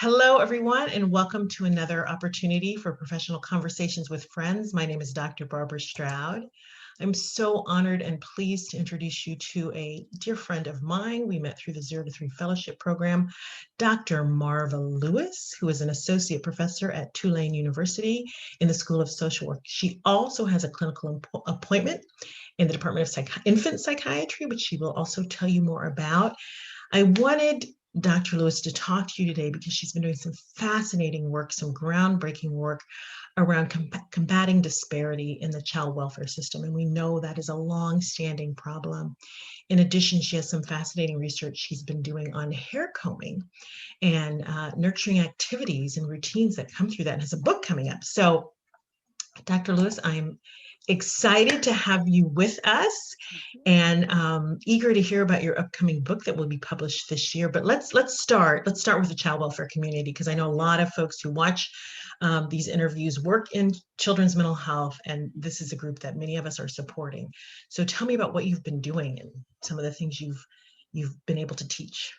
Hello, everyone, and welcome to another opportunity for professional conversations with friends. My name is Dr. Barbara Stroud. I'm so honored and pleased to introduce you to a dear friend of mine. We met through the 0 to 3 Fellowship Program, Dr. Marva Lewis, who is an associate professor at Tulane University in the School of Social Work. She also has a clinical appointment in the Department of Infant Psychiatry, which she will also tell you more about. I wanted Dr. Lewis to talk to you today because she's been doing some fascinating work, some groundbreaking work around combating disparity in the child welfare system. And we know that is a long-standing problem. In addition, she has some fascinating research she's been doing on hair combing and nurturing activities and routines that come through that, and has a book coming up. So, Dr. Lewis, I'm excited to have you with us and eager to hear about your upcoming book that will be published this year. But let's start with the child welfare community, because I know a lot of folks who watch these interviews work in children's mental health, and this is a group that many of us are supporting. So tell me about what you've been doing and some of the things you've been able to teach.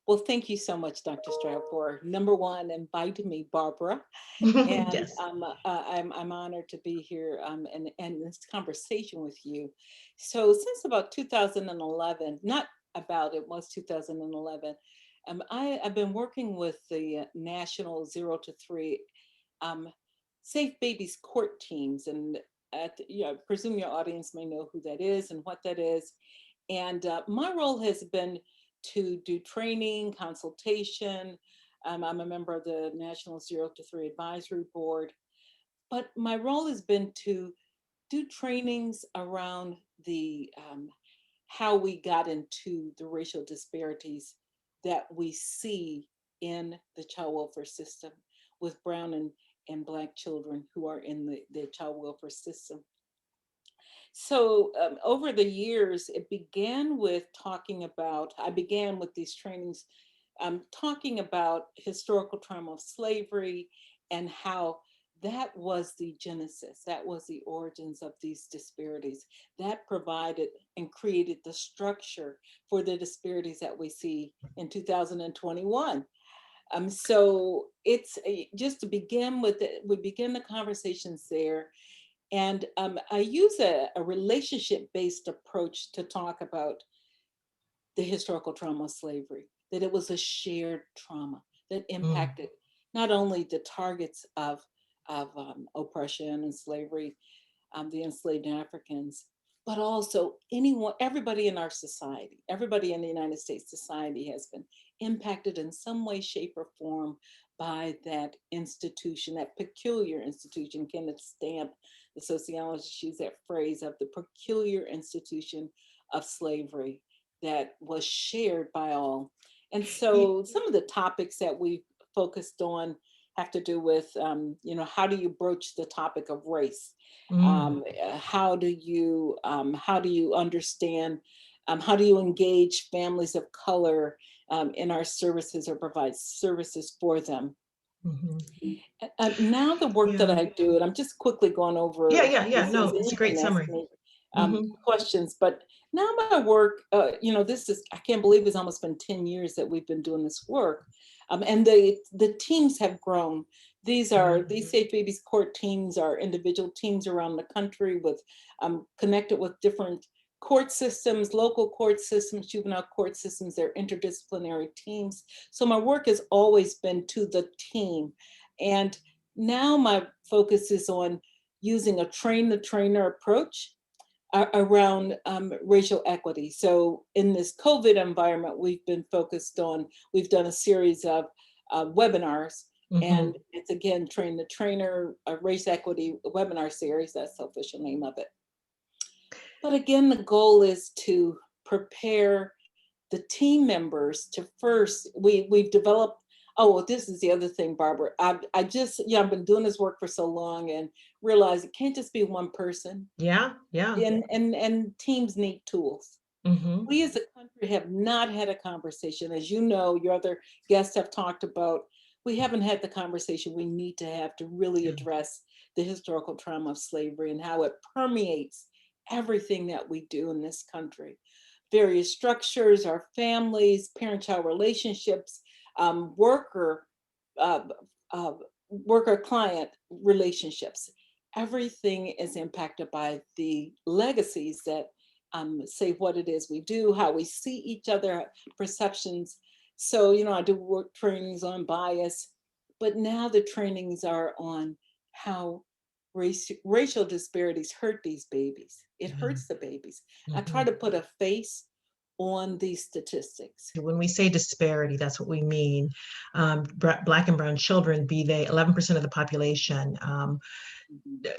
Well, thank you so much, Dr. Stroud, for number one, inviting me, Barbara. And Yes. I'm honored to be here and this conversation with you. So since about 2011, not about, it was 2011, I've been working with the National 0 to 3 Safe Babies court teams. And I presume your audience may know who that is and what that is. And my role has been to do training, consultation. I'm a member of the National 0 to 3 Advisory Board. But my role has been to do trainings around the how we got into the racial disparities that we see in the child welfare system with brown and Black children who are in the child welfare system. So over the years, it began with I began with these trainings, talking about historical trauma of slavery and how that was the genesis, that was the origins of these disparities. That provided and created the structure for the disparities that we see in 2021. So it's just to begin with, we begin the conversations there. And I use a relationship-based approach to talk about the historical trauma of slavery, that it was a shared trauma that impacted not only the targets of oppression and slavery, the enslaved Africans, but also everybody in our society, everybody in the United States society has been impacted in some way, shape, or form by that institution, that peculiar institution. Kenneth Stamp, the sociologist, used that phrase of the peculiar institution of slavery that was shared by all. And so some of the topics that we focused on have to do with, how do you broach the topic of race? How do you understand, how do you engage families of color in our services or provide services for them? Now the work that I do, and I'm just quickly going over Yeah. these No, things, and it's a you great can ask summary. me questions, but now my work, this is, I can't believe it's almost been 10 years that we've been doing this work. And the teams have grown. These Safe Babies court teams are individual teams around the country with connected with different court systems, local court systems, juvenile court systems. They're interdisciplinary teams. So my work has always been to the team. And now my focus is on using a train the trainer approach around racial equity. So in this COVID environment, we've done a series of webinars, and it's again, Train the Trainer, a race equity webinar series, that's the official name of it. But again, the goal is to prepare the team members to first, we've developed, this is the other thing, Barbara. I've been doing this work for so long and realize it can't just be one person. Yeah. And teams need tools. We as a country have not had a conversation. As you know, your other guests have talked about, we haven't had the conversation we need to have to really address the historical trauma of slavery and how it permeates everything that we do in this country. Various structures, our families, parent-child relationships, worker, uh, uh, worker-client relationships. Everything is impacted by the legacies that say what it is we do, how we see each other, perceptions. So, I do work trainings on bias, but now the trainings are on how racial disparities hurt these babies. It Yeah. hurts the babies. I try Mhm. to put a face on these statistics. When we say disparity, that's what we mean. Black and brown children, be they 11% of the population, Mhm.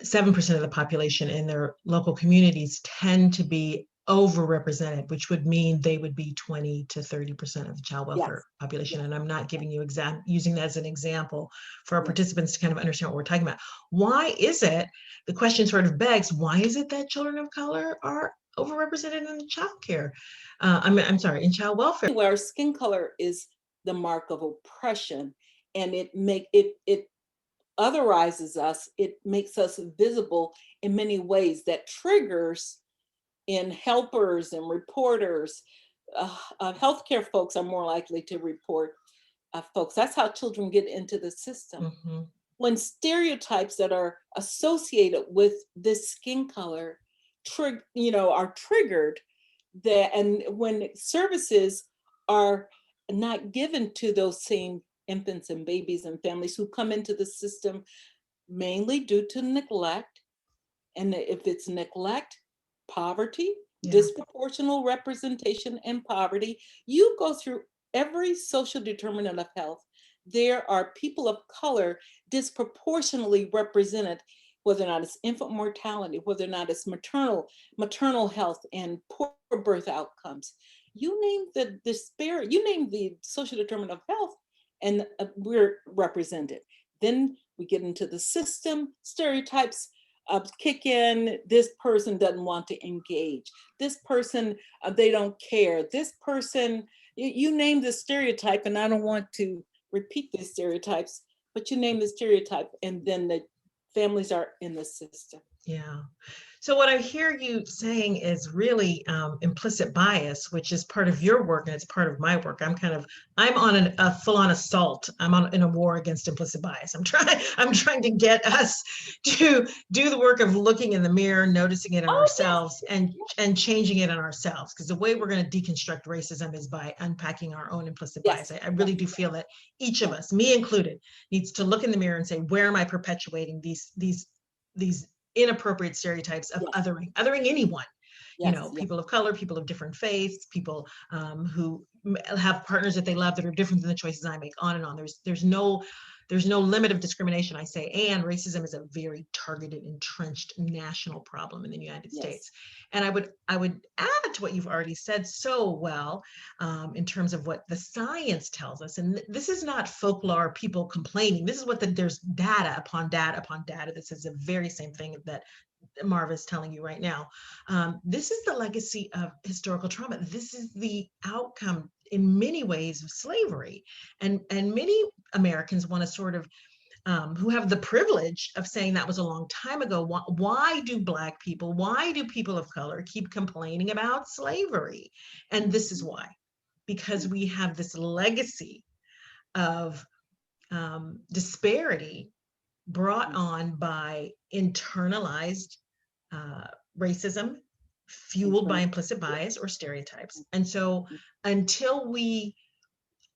7% of the population in their local communities tend to be overrepresented, which would mean they would be 20 to 30% of the child welfare Yes, population. yes, And I'm not yes, giving you using that as an example for our yes. participants to kind of understand what we're talking about. Why is it, the question sort of begs, why is it that children of color are overrepresented in child care? I'm sorry, in child welfare? Where skin color is the mark of oppression, and it otherizes us, it makes us visible in many ways that triggers in helpers and reporters. Healthcare folks are more likely to report folks. That's how children get into the system. Mhm. When stereotypes that are associated with this skin color are triggered, that and when services are not given to those same infants and babies and families who come into the system mainly due to neglect, and if it's neglect, poverty, Yeah. disproportional representation and poverty, you go through every social determinant of health. There are people of color disproportionately represented, whether or not it's infant mortality, whether or not it's maternal health and poor birth outcomes. You name the disparity, you name the social determinant of health, and we're represented. Then we get into the system, stereotypes kick in. This person doesn't want to engage. This person, they don't care. This person, you name the stereotype, and I don't want to repeat the stereotypes, but you name the stereotype, and then the families are in the system. Yeah. So what I hear you saying is really implicit bias, which is part of your work and it's part of my work. I'm on a full-on assault. I'm on in a war against implicit bias. I'm trying to get us to do the work of looking in the mirror, noticing it in Oh, ourselves, and yes, changing it in ourselves. Because the way we're going to deconstruct racism is by unpacking our own implicit bias. yes, I yes, really do feel that each of yes, us, me included, needs to look in the mirror and say, where am I perpetuating these inappropriate stereotypes of yes, othering anyone, yes, yes, people of color, people of different faiths, people who have partners that they love that are different than the choices I make, on and on. There's no limit of discrimination, I say, and racism is a very targeted, entrenched national problem in the United yes, States. And I would add to what you've already said so well, in terms of what the science tells us. And this is not folklore, people complaining. This is what there's data upon data upon data that says the very same thing that Marva is telling you right now. This is the legacy of historical trauma. This is the outcome in many ways of slavery. And many Americans want to sort of, who have the privilege of saying that was a long time ago. Why do Black people, why do people of color keep complaining about slavery? And this is why, because we have this legacy of disparity brought on by internalized uh, racism fueled by internal, implicit yes, bias or stereotypes. And so until we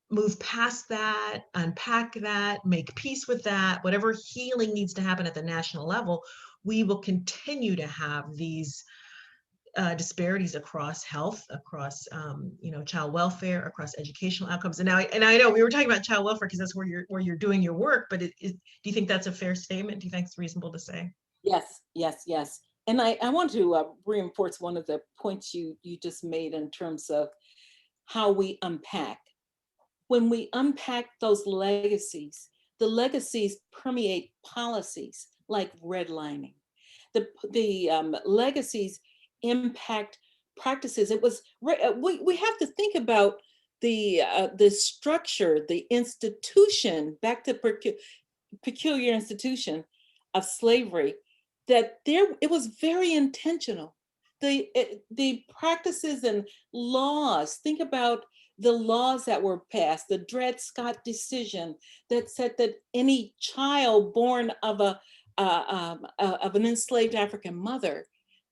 move past that, unpack that, make peace with that, whatever healing needs to happen at the national level, we will continue to have these disparities across health, across child welfare, across educational outcomes. And I know we were talking about child welfare because that's where you're doing your work. But do you think that's a fair statement? Do you think it's reasonable to say? yes, yes, yes. And I want to reinforce one of the points you just made in terms of how we unpack. When we unpack those legacies, the legacies permeate policies like redlining. The legacies impact practices. We have to think about the structure, the institution, back to peculiar institution of slavery, that there it was very intentional. The practices and laws. Think about the laws that were passed, the Dred Scott decision that said that any child born of an enslaved African mother,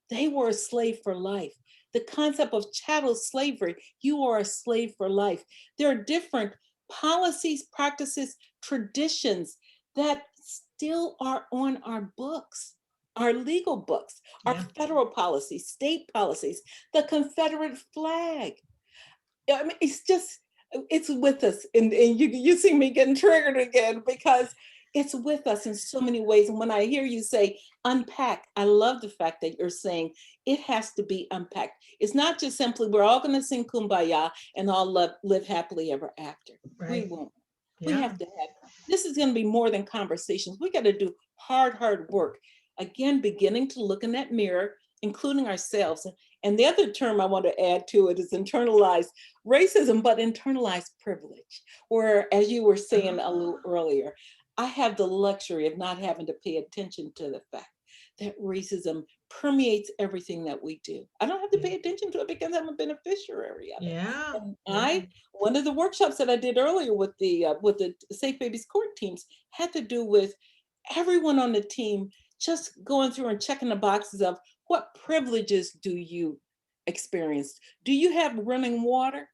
they were a slave for life. The concept of chattel slavery, you are a slave for life. There are different policies, practices, traditions that still are on our books, our legal books, our Yeah. federal policies, state policies, the Confederate flag. I mean, it's with us. And you see me getting triggered again because it's with us in so many ways. And when I hear you say unpack, I love the fact that you're saying it has to be unpacked. It's not just simply we're all going to sing kumbaya and all live happily ever after. We Right. won't. We Yeah. have to have, this is going to be more than conversations. We got to do hard work. Again, beginning to look in that mirror, including ourselves. And the other term I want to add to it is internalized racism, but internalized privilege. Where, as you were saying a little earlier, I have the luxury of not having to pay attention to the fact that racism permeates everything that we do. I don't have to pay attention to it because I'm a beneficiary of it. Yeah. And Yeah. one of the workshops that I did earlier with the Safe Babies Court teams had to do with everyone on the team just going through and checking the boxes of what privileges do you experience? Do you have running water?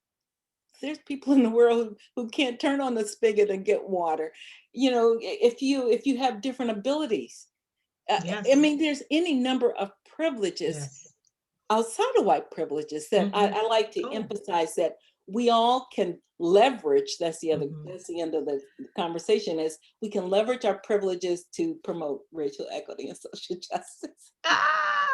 There's people in the world who can't turn on the spigot and get water. You know, if you have different abilities, I Yes. mean, there's any number of privileges Yes. outside of white privileges that Hmm. I like to Oh. emphasize that we all can leverage. Hmm. That's the end of the conversation, is we can leverage our privileges to promote racial equity and social justice. Ah,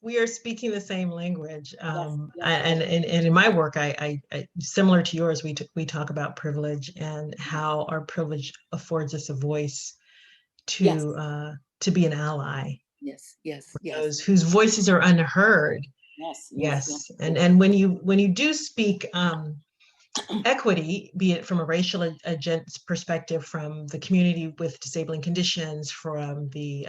we are speaking the same language. Yes, yes, And, yes. and in my work, I similar to yours, we talk about privilege and how our privilege affords us a voice Yes, to be an ally, yes, yes, yes, those whose voices are unheard. yes, yes, yes, Yes, yes. and when you do speak equity, be it from a racial agent's perspective, from the community with disabling conditions, from the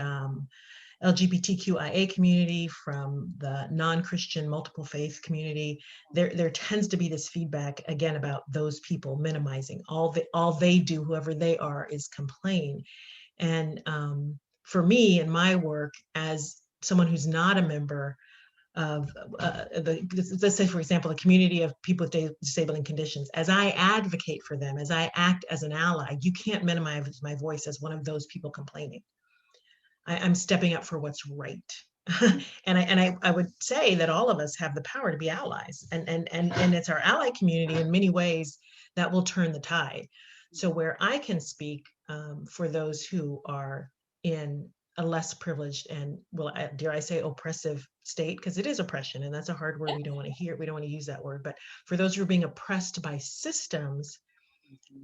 LGBTQIA community, from the non-Christian multiple faith community, there tends to be this feedback again about those people minimizing all they do, whoever they are, is complain. And for me in my work as someone who's not a member of let's say, for example, a community of people with disabling conditions, as I advocate for them, as I act as an ally, you can't minimize my voice as one of those people complaining. I'm stepping up for what's right. I would say that all of us have the power to be allies, and it's our ally community in many ways that will turn the tide. So where I can speak for those who are in a less privileged and, well, dare I say, oppressive state, because it is oppression, and that's a hard word Yeah. we don't want to hear. We don't want to use that word, but for those who are being oppressed by systems,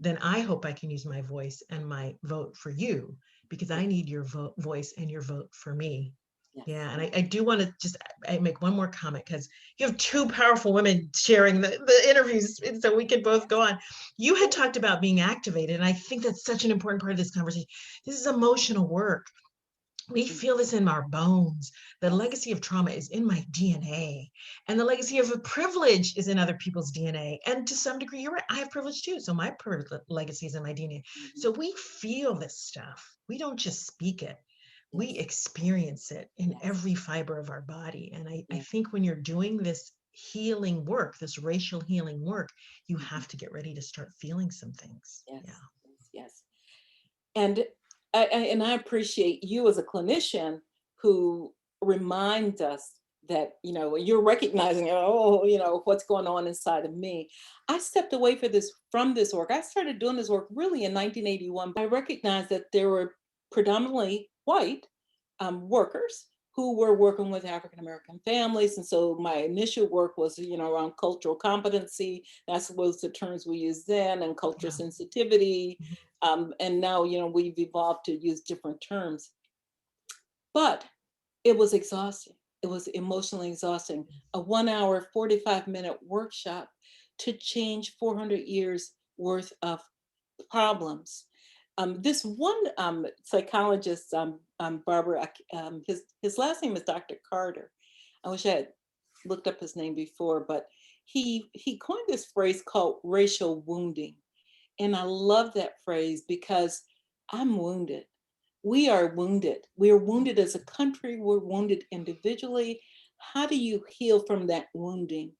then I hope I can use my voice and my vote for you, because I need your voice and your vote for me. Yes, Yeah, and yes, I do want to just make one more comment, because you have two powerful women sharing the interviews, and so we can both go on. You had talked about being activated, and I think that's such an important part of this conversation. This is emotional work. We feel this in our bones. The yes, legacy of trauma is in my DNA, and the legacy of a privilege is in other people's DNA. And to some degree, you're right, I have privilege too. So my legacy is in my DNA. mhm, So we feel this stuff. We don't just speak it, we yes, experience it in yes, every fiber of our body. And I yes, think when you're doing this healing work, this racial healing work, you mhm, have to get ready to start feeling some things. yes, Yeah. yes, yes. And I appreciate you as a clinician who reminds us that, you know, you're recognizing, oh, you know, what's going on inside of me. I stepped away from this work. I started doing this work really in 1981. I recognized that there were predominantly white workers who were working with African American families. And so my initial work was, you know, around cultural competency. That's was the terms we used then, and cultural Yeah. sensitivity. Mhm. And now, you know, we've evolved to use different terms. But it was exhausting. It was emotionally exhausting. A 1 hour, 45-minute workshop to change 400 years worth of problems. This one psychologist, Barbara, his last name is Dr. Carter. I wish I had looked up his name before, but he coined this phrase called racial wounding. And I love that phrase because I'm wounded. We are wounded. We are wounded as a country. We're wounded individually. How do you heal from that wounding?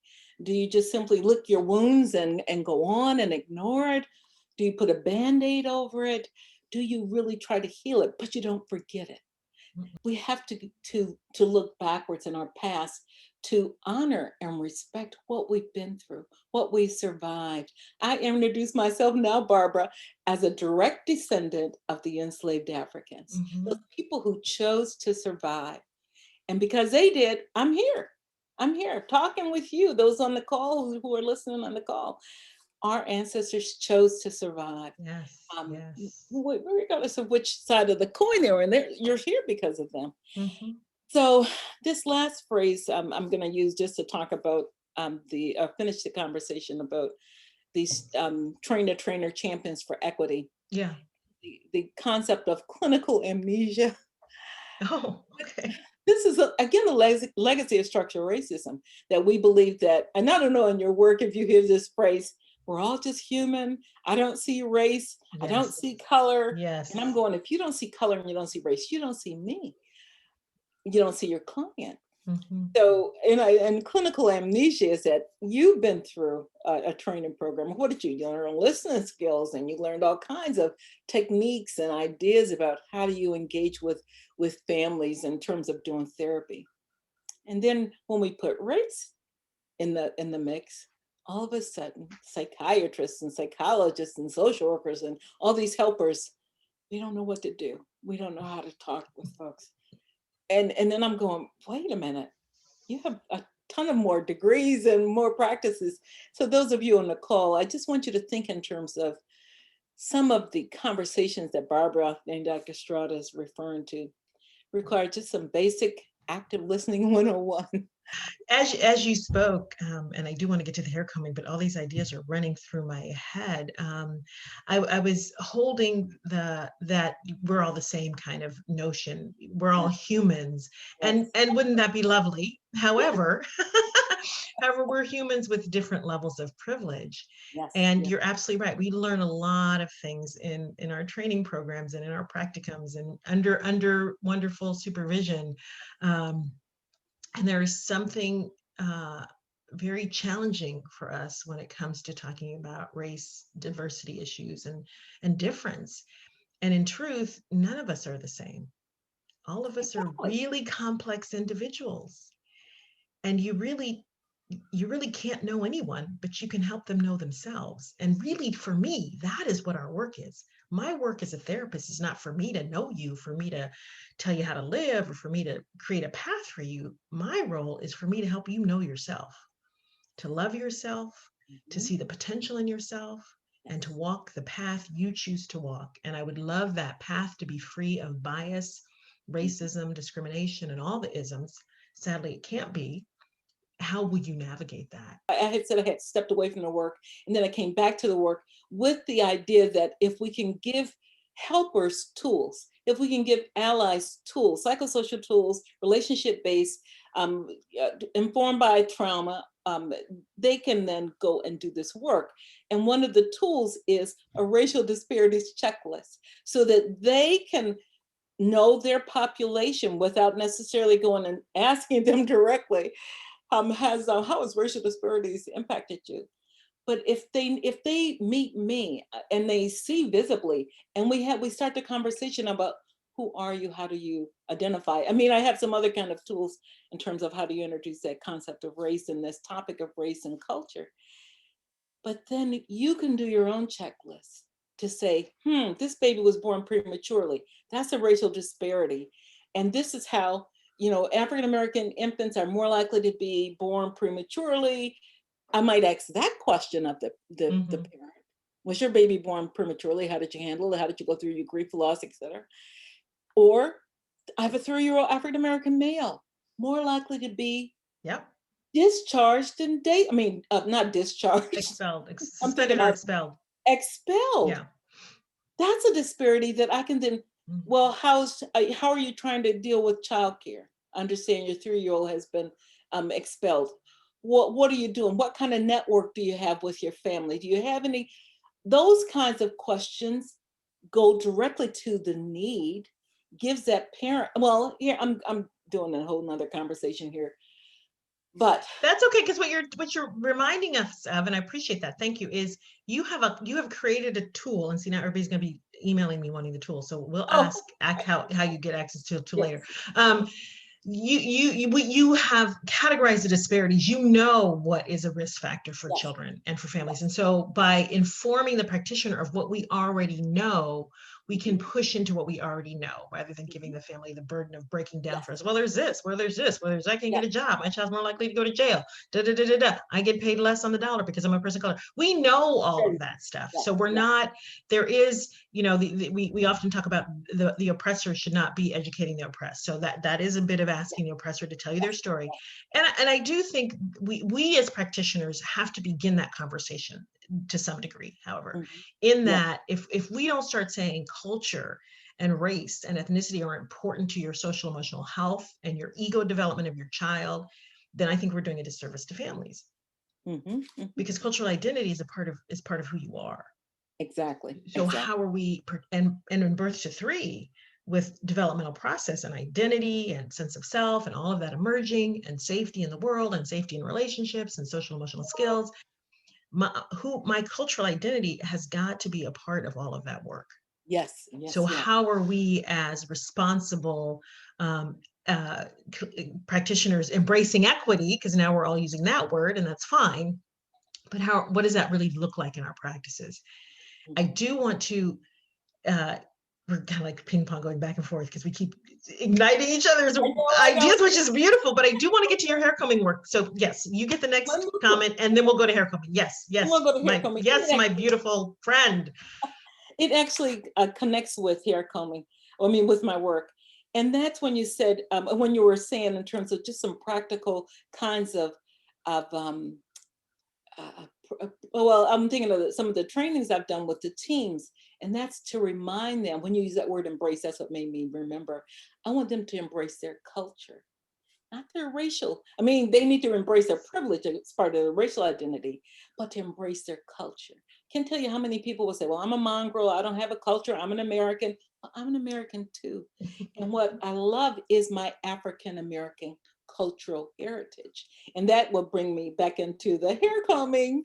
Do you just simply lick your wounds and go on and ignore it? Do you put a band-aid over it? Do you really try to heal it, but you don't forget it? We have to look backwards in our past to honor and respect what we've been through, what we survived. I introduce myself now, Barbara, as a direct descendant of the enslaved Africans, Mhm. those people who chose to survive. And because they did, I'm here. I'm here talking with you, those on the call who are listening on the call. Our ancestors chose to survive. Yes, Um, yes. Regardless of which side of the coin they were in, you're here because of them. Mhm. So this last phrase I'm going to use just to talk about finish the conversation about these trainer champions for equity. Yeah. The concept of clinical amnesia. Oh, okay. This is again a legacy of structural racism, that we believe that, and I don't know in your work if you hear this phrase, we're all just human. I don't see race. I don't Yes. see color. And I'm Yes. going, if you don't see color and you don't see race, you don't see me. You don't see your client. Mhm. So, and clinical amnesia is that you've been through a training program. What did you? You learned listening skills, and you learned all kinds of techniques and ideas about how do you engage with families in terms of doing therapy. And then when we put race in the mix, all of a sudden, psychiatrists and psychologists and social workers and all these helpers, we don't know what to do. We don't know how to talk with folks. And then I'm going, wait a minute, you have a ton of more degrees and more practices. So those of you on the call, I just want you to think in terms of some of the conversations that Barbara and Dr. Strada is referring to require just some basic active listening 101. As you spoke, and I do want to get to the hair combing, but all these ideas are running through my head. I was holding that we're all the same kind of notion. We're all Yes, humans, yes, and wouldn't that be lovely? yes, However, however, we're humans with different levels of privilege. yes, And yes. you're absolutely right. We learn a lot of things in our training programs and in our practicums and under wonderful supervision. Um, and there is something uh, very challenging for us when it comes to talking about race, diversity issues, and difference. And in truth, none of us are the same. All of us are Exactly. really complex individuals. And you really can't know anyone, but you can help them know themselves. And really, for me, that is what our work is. My work as a therapist is not for me to know you, for me to tell you how to live, or for me to create a path for you. My role is for me to help you know yourself, to love yourself, to Mhm. see the potential in yourself, and to Yes. walk the path you choose to walk. And I would love that path to be free of bias, Mhm. racism, discrimination, and all the isms. Sadly, it can't be. How will you navigate that? I had said I had stepped away from the work, and then I came back to the work with the idea that if we can give helpers tools, if we can give allies tools, psychosocial tools, relationship based, informed by trauma, they can then go and do this work. And one of the tools is a racial disparities checklist so that they can know their population without necessarily going and asking them directly, has how has racial disparities impacted you? But if they meet me and they see visibly, and we start the conversation about who are you, how do you identify? I mean, I have some other kind of tools in terms of how do you introduce that concept of race and this topic of race and culture. But then you can do your own checklist to say, this baby was born prematurely. That's a racial disparity. And this is how, African American infants are more likely to be born prematurely. I might ask that question of the Mhm. parent. Was your baby born prematurely? How did you handle it? How did you go through your grief, loss, etc.? Or I have a 3-year-old African American male, more likely to be Yep. discharged and I mean, not discharged. Expelled, I'm thinking suspended or of expelled. expelled. Yeah. That's a disparity that I can then, Mhm. well, how are you trying to deal with childcare? Understand your 3-year-old has been expelled. what are you doing? What kind of network do you have with your family? Do you have any? Those kinds of questions go directly to the need, gives that parent, well, yeah, I'm doing a whole nother conversation here, but That's okay, because what you're reminding us of, and I appreciate that, thank you, is you have created a tool, and see, now everybody's going to be emailing me wanting the tool, so we'll oh ask how you get access to it yes, later. You have categorized the disparities. You know what is a risk factor for yes, children and for families, yes. and so by informing the practitioner of what we already know, we can Mhm, push into what we already know rather than giving mhm, the family the burden of breaking down yes, for us. Well, there's this, where there's this, where there's I can yes, get a job, my child's more likely to go to jail. Da, da, da, da, da. I get paid less on the dollar because I'm a person of color. We know all very of good. that stuff. Yes, So we're yes, not, there is, we often talk about the oppressor should not be educating the oppressed. So that is a bit of yes, asking the oppressor to tell you their yes, story. yes. And I do think we as practitioners have to begin that conversation to some degree, however, Mhm, in yes, that if we don't start saying culture and race and ethnicity are important to your social emotional health and your ego development of your child, then I think we're doing a disservice to families, mhm, mhm. because cultural identity is part of who you are. Exactly, So exactly. how are we, and in birth to three, with developmental process and identity and sense of self and all of that emerging, and safety in the world and safety in relationships and social emotional skills, my cultural identity has got to be a part of all of that work. Yes, So yes, yes. how are we as responsible um, uh, practitioners embracing equity, because now we're all using that word and that's fine, but what does that really look like in our practices? I Mhm. do want to, uh, we're kind of like ping pong going back and forth because we keep igniting each other's I know. ideas, which is beautiful, but I do want to get to your hair combing work. So yes, you get the next Wonderful. comment and then we'll go to hair combing. Yes, I'm gonna yes, go to hair combing. my beautiful friend. It actually connects with hair combing, I mean, with my work. And that's when you said, when you were saying in terms of just some practical kinds of well, I'm thinking of some of the trainings I've done with the teams, and that's to remind them, when you use that word embrace, that's what made me remember. I want them to embrace their culture, not their racial. I mean, they need to embrace their privilege as part of their racial identity, but to embrace their culture. Can't tell you how many people will say, well, I'm a mongrel, I don't have a culture, I'm an American. Well, I'm an American too. And what I love is my African American cultural heritage. And that will bring me back into the hair combing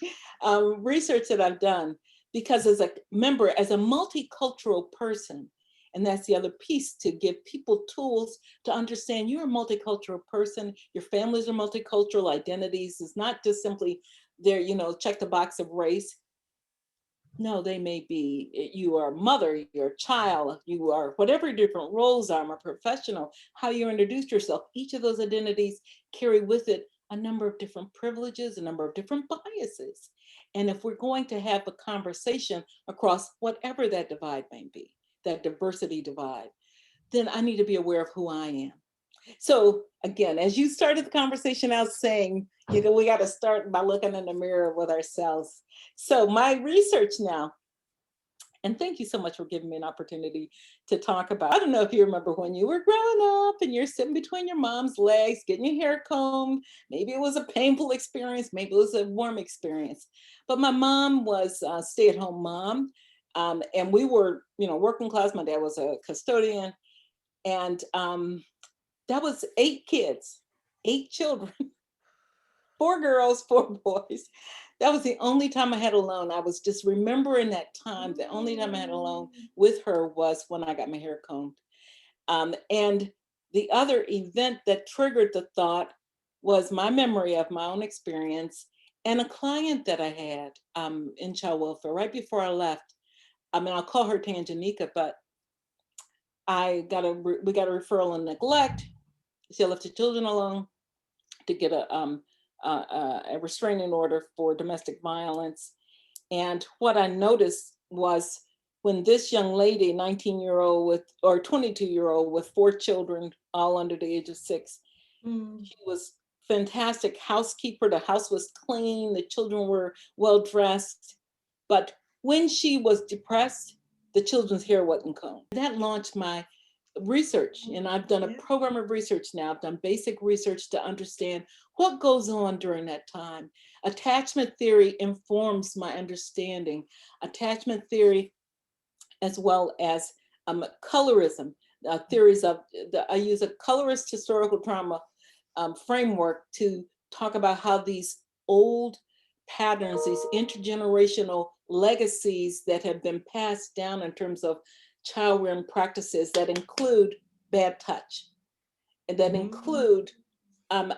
research that I've done. Because as a member, as a multicultural person, and that's the other piece, to give people tools to understand you're a multicultural person, your families are multicultural identities. It's not just simply there, check the box of race. No, they may be, you are a mother, you're a child, you are whatever different roles are, I'm a professional, how you introduce yourself. Each of those identities carry with it a number of different privileges, a number of different biases. And if we're going to have a conversation across whatever that divide may be, that diversity divide, then I need to be aware of who I am. So again, as you started the conversation out saying, we got to start by looking in the mirror with ourselves. So my research now, and thank you so much for giving me an opportunity to talk about. I don't know if you remember when you were growing up and you're sitting between your mom's legs, getting your hair combed. Maybe it was a painful experience, maybe it was a warm experience. But my mom was a stay-at-home mom, and we were, working class. My dad was a custodian, and that was 8 kids, 8 children, 4 girls, 4 boys. That was the only time I had alone. I was just remembering that time. The only time I had alone with her was when I got my hair combed. And the other event that triggered the thought was my memory of my own experience and a client that I had in child welfare right before I left. I mean, I'll call her Tanjanika, but we got a referral in neglect. She left the children alone to get a restraining order for domestic violence. And what I noticed was when this young lady, 19-year-old or 22-year-old with 4 children, all under the age of 6, Mm. she was fantastic housekeeper. The house was clean, the children were well dressed. But when she was depressed, the children's hair wasn't combed. That launched my research, and I've done a Yeah. program of research now. I've done basic research to understand what goes on during that time. Attachment theory informs my understanding. Attachment theory, as well as colorism, theories of, I use a colorist historical trauma framework to talk about how these old patterns, these intergenerational legacies that have been passed down in terms of child rearing practices that include bad touch and that include I'm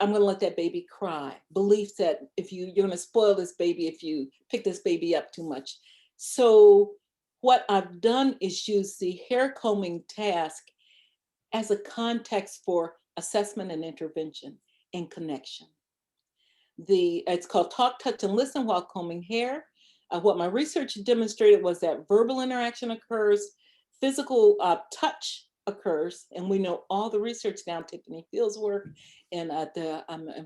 going to let that baby cry. Belief that if you're going to spoil this baby if you pick this baby up too much. So what I've done is use the hair combing task as a context for assessment and intervention and connection. It's called Talk, Touch, and Listen while combing hair. What my research demonstrated was that verbal interaction occurs, physical touch occurs, and we know all the research now, Tiffany Fields' work in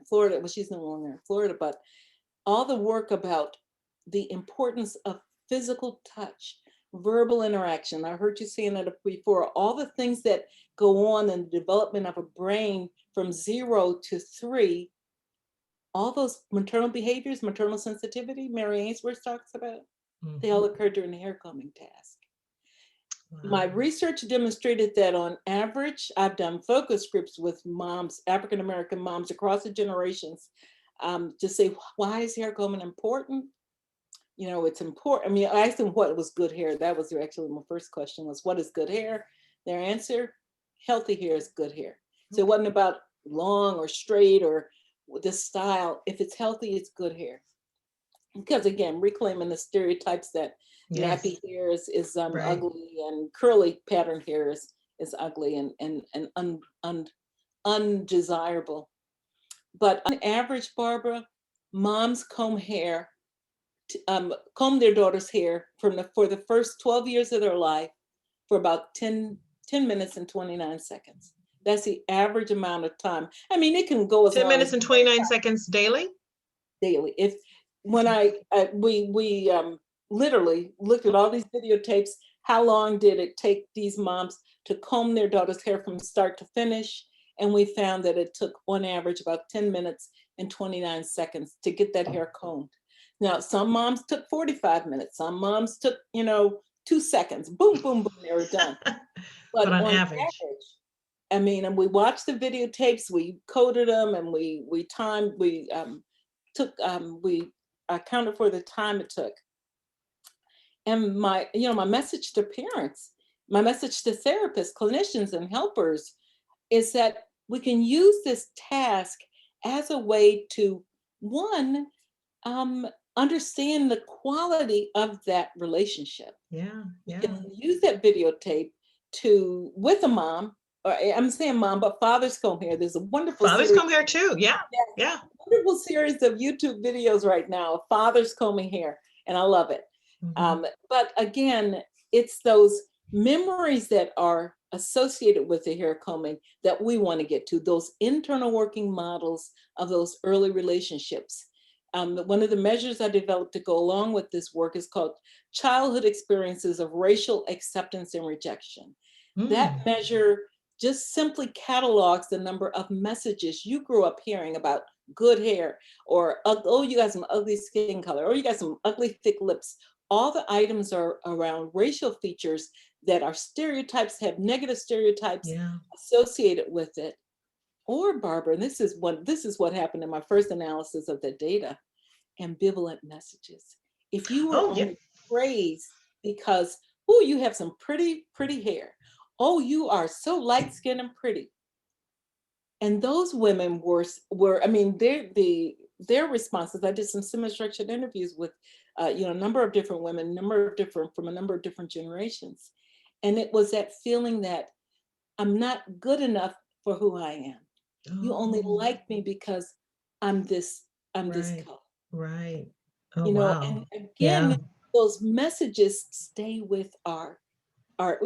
Florida, well, she's no longer in Florida, but all the work about the importance of physical touch, verbal interaction. I heard you saying that before, all the things that go on in the development of a brain from 0 to 3, all those maternal behaviors, maternal sensitivity, Mary Ainsworth talks about, they all occur during the hair combing task. Wow. My research demonstrated that on average, I've done focus groups with moms, African-American moms across the generations, to say, why is hair combing important? You know, it's important. I mean, I asked them what was good hair. That was actually my first question was, what is good hair? Their answer, healthy hair is good hair. So it wasn't about long or straight or the style. If it's healthy, it's good hair. Because again, reclaiming the stereotypes that nappy hair is right. Ugly, and curly pattern hair is ugly and undesirable. But on average, Barbara, moms comb their daughter's hair for the first 12 years of their life for about 10 minutes and 29 seconds. That's the average amount of time. I mean, it can go as 10 minutes and 29 seconds daily? Daily. When we literally looked at all these videotapes, how long did it take these moms to comb their daughter's hair from start to finish? And we found that it took on average about 10 minutes and 29 seconds to get that hair combed. Now, some moms took 45 minutes. Some moms took, 2 seconds. Boom, boom, boom, they were done. But on average, I mean, and we watched the videotapes, we coded them, and we accounted for the time it took. And my message to parents, my message to therapists, clinicians, and helpers is that we can use this task as a way to, one, understand the quality of that relationship. Yeah. You can use that videotape with a mom, or I'm saying mom, but fathers comb hair. There's a wonderful fathers comb hair too. Yeah. Wonderful series of YouTube videos right now of fathers combing hair, and I love it. But again, it's those memories that are associated with the hair combing that we want to get to, those internal working models of those early relationships. One of the measures I developed to go along with this work is called Childhood Experiences of Racial Acceptance and Rejection. That measure just simply catalogs the number of messages you grew up hearing about good hair, or, oh, you got some ugly skin color, or you got some ugly thick lips. All the items are around racial features that are stereotypes, have negative stereotypes associated with it. Or, Barbara, and this is what happened in my first analysis of the data, ambivalent messages. If you were only praised because, oh, you have some pretty, pretty hair. Oh, you are so light-skinned and pretty. And those women were I mean, their responses, I did some semi-structured interviews with, a number of different women, from a number of different generations. And it was that feeling that I'm not good enough for who I am. You only like me because I'm this color. Right. Oh, wow. And again, those messages stay with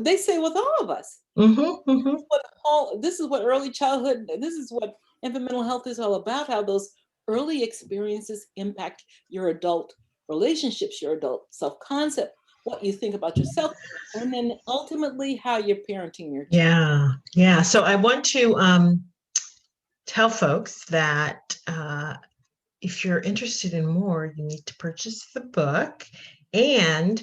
they say with all of us. This is what early childhood, this is what infant mental health is all about, how those early experiences impact your adult relationships, your adult self-concept, what you think about yourself, and then ultimately how you're parenting your child. Yeah. So I want to tell folks that if you're interested in more, you need to purchase the book. And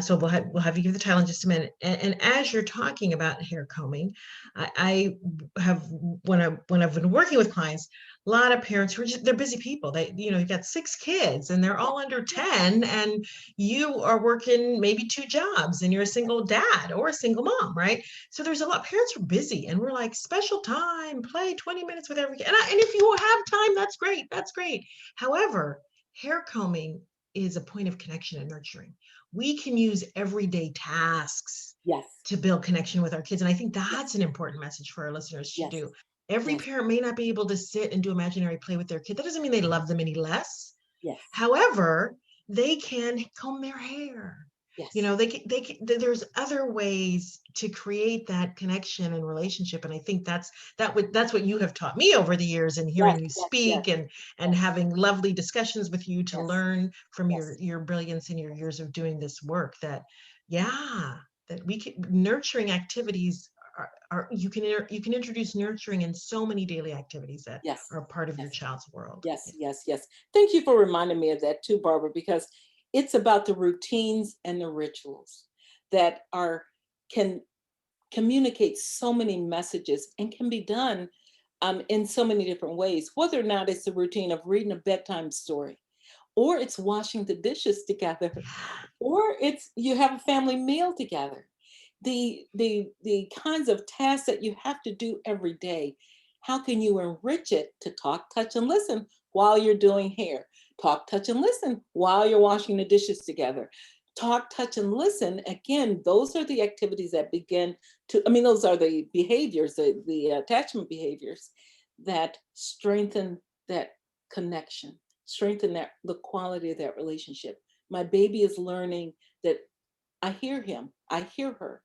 so we'll have you give the title in just a minute. And as you're talking about hair combing, I have when I've been working with clients, a lot of parents who are they're busy people. They, you've got 6 kids and they're all under 10, and you are working maybe 2 jobs, and you're a single dad or a single mom, right? So there's a lot. Parents are busy, and we're like, special time, play 20 minutes with every kid. And if you have time, that's great. That's great. However, hair combing is a point of connection and nurturing. We can use everyday tasks Yes. to build connection with our kids. And I think that's an important message for our listeners to do. Every parent may not be able to sit and do imaginary play with their kid. That doesn't mean they love them any less. Yes. However, they can comb their hair. Yes. There's other ways to create that connection and relationship. And I think that's what you have taught me over the years, and hearing you speak and having lovely discussions with you to learn from your brilliance and your years of doing this work, that we can nurturing activities you can introduce nurturing in so many daily activities that are part of your child's world. Yes. Thank you for reminding me of that too, Barbara, because it's about the routines and the rituals that can communicate so many messages and can be done in so many different ways, whether or not it's the routine of reading a bedtime story, or it's washing the dishes together, or it's you have a family meal together. The kinds of tasks that you have to do every day, how can you enrich it to talk, touch, and listen while you're doing hair? Talk, touch, and listen while you're washing the dishes together. Talk, touch, and listen. Again, those are the activities that begin to, those are the behaviors, the attachment behaviors that strengthen that connection, strengthen the quality of that relationship. My baby is learning that I hear him, I hear her.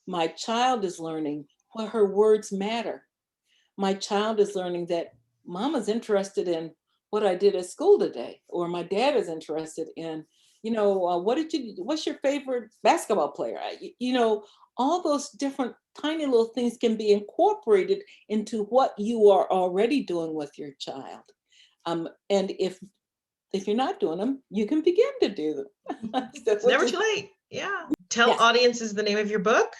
My child is learning what her words matter. My child is learning that mama's interested in what I did at school today, or my dad is interested in, what's your favorite basketball player? All those different tiny little things can be incorporated into what you are already doing with your child. And if you're not doing them, you can begin to do them. It's never too late. Yeah. Tell audiences the name of your book.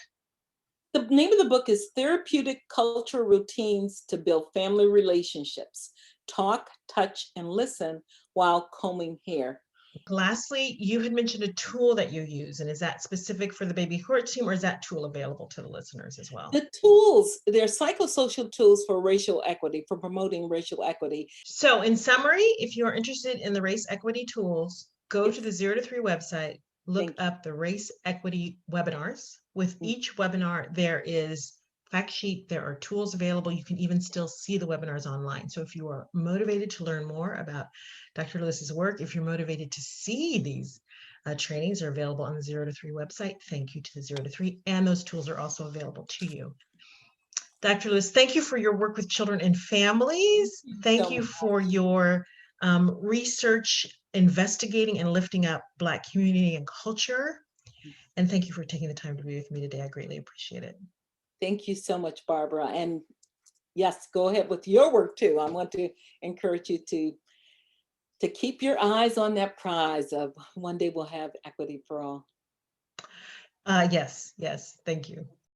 The name of the book is Therapeutic Culture Routines to Build Family Relationships. Talk, touch, and listen while combing hair. Lastly, you had mentioned a tool that you use, and is that specific for the baby court team, or is that tool available to the listeners as well? The tools, they're psychosocial tools for racial equity, for promoting racial equity. So in summary, if you're interested in the race equity tools, go to the 0 to 3 website, look up the race equity webinars. With each webinar, there is fact sheet, there are tools available. You can even still see the webinars online. So if you are motivated to learn more about Dr. Lewis's work, if you're motivated to see these trainings, are available on the 0 to 3 website. Thank you to the 0 to 3. And those tools are also available to you. Dr. Lewis, thank you for your work with children and families. Thank you for your research, investigating and lifting up Black community and culture. And thank you for taking the time to be with me today. I greatly appreciate it. Thank you so much, Barbara. And yes, go ahead with your work too. I want to encourage you to keep your eyes on that prize of one day we'll have equity for all. Yes. Thank you.